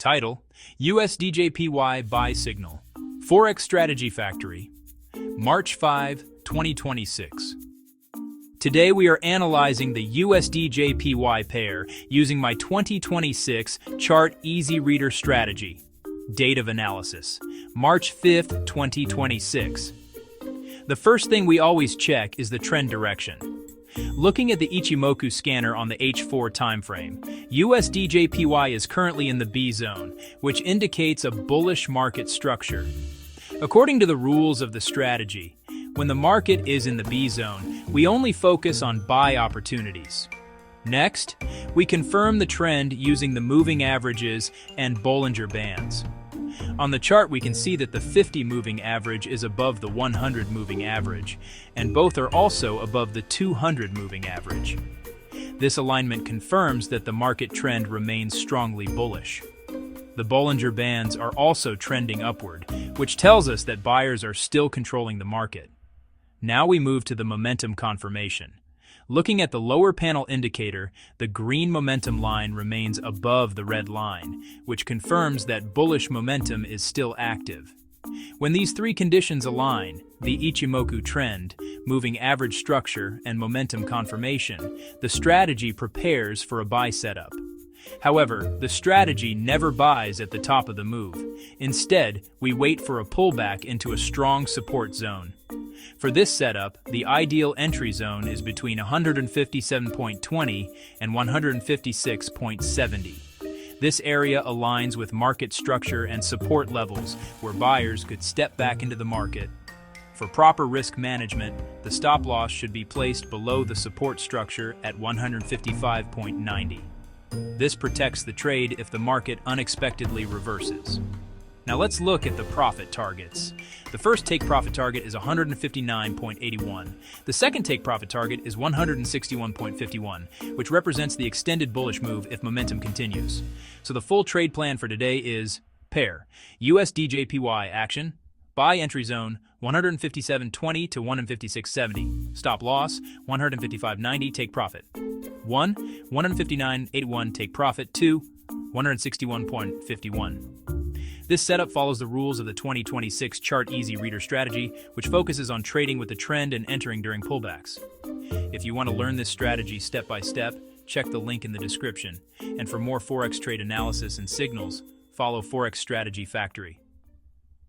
Title: USDJPY Buy Signal. Forex Strategy Factory, March 5, 2026. Today we are analyzing the USDJPY pair using my 2026 Chart Easy Reader strategy. Date of analysis: March 5, 2026. The first thing we always check is the trend direction. Looking at the Ichimoku scanner on the H4 timeframe, USDJPY is currently in the B zone, which indicates a bullish market structure. According to the rules of the strategy, when the market is in the B zone, we only focus on buy opportunities. Next, we confirm the trend using the moving averages and Bollinger Bands. On the chart, we can see that the 50 moving average is above the 100 moving average, and both are also above the 200 moving average. This alignment confirms that the market trend remains strongly bullish. The Bollinger Bands are also trending upward, which tells us that buyers are still controlling the market. Now we move to the momentum confirmation. Looking at the lower panel indicator, the green momentum line remains above the red line, which confirms that bullish momentum is still active. When these three conditions align, the Ichimoku trend, moving average structure, and momentum confirmation, the strategy prepares for a buy setup. However, the strategy never buys at the top of the move. Instead, we wait for a pullback into a strong support zone. For this setup, the ideal entry zone is between 157.20 and 156.70. This area aligns with market structure and support levels where buyers could step back into the market. For proper risk management, the stop loss should be placed below the support structure at 155.90. This protects the trade if the market unexpectedly reverses. Now let's look at the profit targets. The first take profit target is 159.81. The second take profit target is 161.51, which represents the extended bullish move if momentum continues. So the full trade plan for today is pair USDJPY action, buy entry zone 157.20 to 156.70, stop loss 155.90, take profit 1, 159.81, take profit 2, 161.51. This setup follows the rules of the 2026 Chart Easy Reader strategy, which focuses on trading with the trend and entering during pullbacks. If you want to learn this strategy step by step, check the link in the description. And for more Forex trade analysis and signals, follow Forex Strategy Factory.